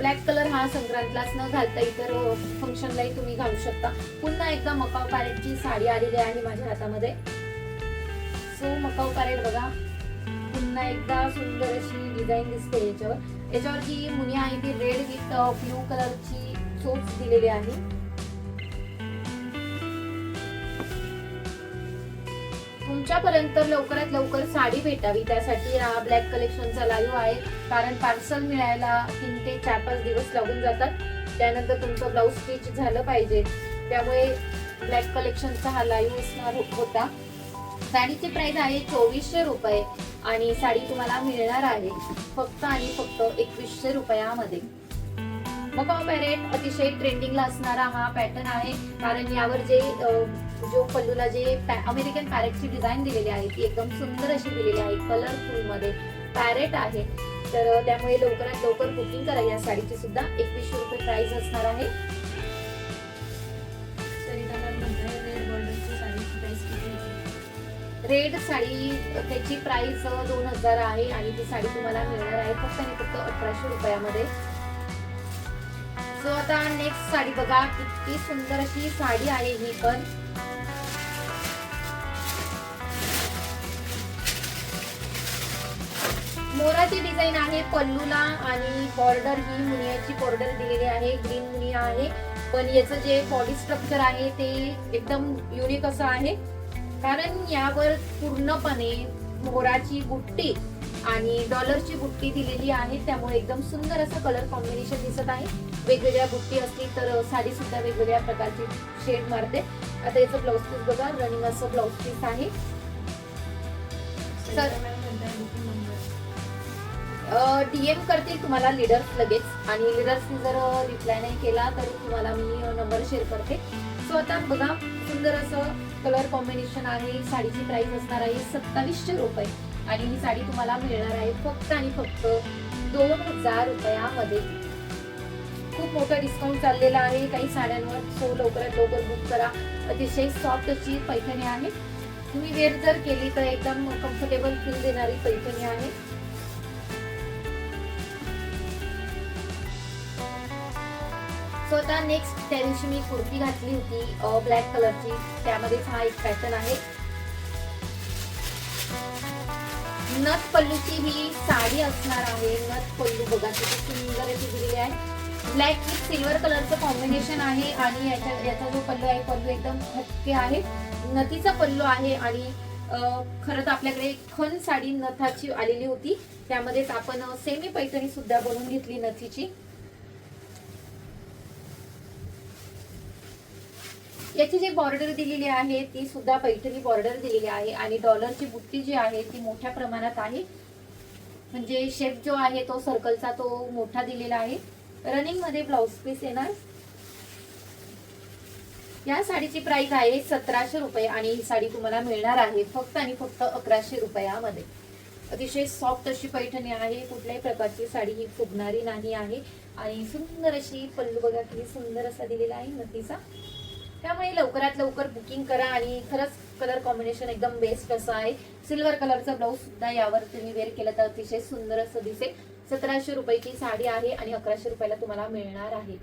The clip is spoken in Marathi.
ब्लॅक कलर हा संक्रांतलाच न घालता इतर फंक्शनलाही तुम्ही घालू शकता. पुन्हा एकदा मकाऊ पॅरेटची साडी आलेली आहे माझ्या हातामध्ये. सो मकाऊ पॅरेट बघा, पुन्हा एकदा सुंदर अशी डिझाईन दिसते याच्यावर. याच्यावर जी मुनिया आहे ती रेड विथ ब्लू कलरची चोच दिलेली आहे. तुमच्यापर्यंत लवकरात लवकर साडी भेटावी त्यासाठी हा ब्लॅक कलेक्शनचा लाईव्ह आहे. कारण पार्सल मिळायला 3 ते 4-5 दिवस लागून जातात. त्यानंतर तुमचं ब्लाऊज स्टिच झालं पाहिजे, त्यामुळे ब्लॅक कलेक्शनचा हा लाईव्ह असणार होता. साडीची प्राइस आहे 2400 रुपये आणि साडी तुम्हाला मिळणार आहे फक्त आणि फक्त 2100 रुपयामध्ये. मकाऊ पॅरेट अतिशय ट्रेंडिंगला असणारा हा पॅटर्न आहे. कारण यावर जो पल्लूला जे अमेरिकन पॅरेटची डिझाईन दिलेली आहे ती एकदम सुंदर अशी दिलेली आहे. कलरफुल मध्ये पॅरेट आहे, तर त्यामुळे लवकरात लवकर बुकिंग करा. या साडीची सुद्धा 2100 रुपये प्राइस असणार आहे. रेड साडी त्याची प्राइस 2000 आहे आणि ती साडी तुम्हाला मिळणार आहे फक्त आणि फक्त 1800 रुपयामध्ये. सो आता नेक्स्ट साडी बघा, किती सुंदर अशी साडी आहे ही पण. मोराची डिझाईन आहे पल्लूला आणि बॉर्डर ही मुनियाची बॉर्डर दिलेली आहे. ग्रीन मुनिया आहे, पण याचं जे बॉडी स्ट्रक्चर आहे ते एकदम युनिक असं आहे. कारण यावर पूर्णपणे मोराची बुट्टी आणि डॉलरची बुट्टी दिलेली आहे, त्यामुळे एकदम सुंदर असं कलर कॉम्बिनेशन दिसत आहे. वेगवेगळ्या बुट्टी असली तर साडी सुद्धा वेगवेगळ्या प्रकारची शेड मारते. आता याचं ब्लाउज पीस बघा, रनिंग असं ब्लाउज पीस आहे. DM करतील तुम्हाला लीडर्स लगेच आणि लीडर्सनी जर रिप्लाय नाही केला तर तुम्हाला मी नंबर शेअर करते. सो आता बघा, सुंदर असं कलर कॉम्बिनेशन आहे. साडीची प्राइस असणार आहे 2700 रुपये आणि ही साडी तुम्हाला मिळणार आहे फक्त आणि फक्त 2000 रुपयामध्ये. खूप मोठा डिस्काउंट चाललेला आहे काही साड्यांवर. सो लवकरात लवकर बुक करा. अतिशय सॉफ्ट अशी पैठणी आहे. तुम्ही वेअर जर केली तर एकदम कम्फर्टेबल फील देणारी पैठणी आहे. सो आता नेक्स्ट त्या दिवशी मी कुर्ती घातली होती ब्लॅक कलरची, त्यामध्येच हा एक पॅटर्न आहे. नथ पल्लूची ही साडी असणार आहे. नथ पल्लू बघा किती सुंदर अशी दिलेली आहे. ब्लॅक विथ सिल्वर कलरचं कॉम्बिनेशन आहे आणि याचा जो पल्लू आहे पल्लू एकदम हटके आहे. नथीचा पल्लू आहे आणि खरं तर आपल्याकडे खण साडी नथाची आलेली होती, त्यामध्येच आपण सेमी पैठणी सुद्धा बनवून घेतली नथीची. याची जी बॉर्डर दिलेली आहे ती सुद्धा पैठणी बॉर्डर दिलेली आहे आणि डॉलरची बुट्टी जी आहे ती मोठ्या प्रमाणात आहे. म्हणजे शेप जो आहे तो सर्कलचा तो मोठा दिलेला आहे. रनिंग मध्ये ब्लाउज पीस येणार. या साडीची प्राइस आहे 1700 रुपये आणि ही साडी तुम्हाला मिळणार आहे फक्त आणि फक्त 1100 रुपयामध्ये. अतिशय सॉफ्ट अशी पैठणी आहे. कुठल्याही प्रकारची साडी ही फुगणारी नाही आहे आणि सुंदर अशी पल्लू बघा किती सुंदर असा दिलेला आहे नथीचा. त्यामुळे लवकरात लवकर बुकिंग करा आणि खरंच कलर कॉम्बिनेशन एकदम बेस्ट असं आहे. सिल्वर कलरचा ब्लाऊज सुद्धा यावर तुम्ही वेअर केलं तर अतिशय सुंदर असं दिसेल. 1700 रुपयाची साडी आहे आणि 1100 रुपयाला तुम्हाला मिळणार आहे.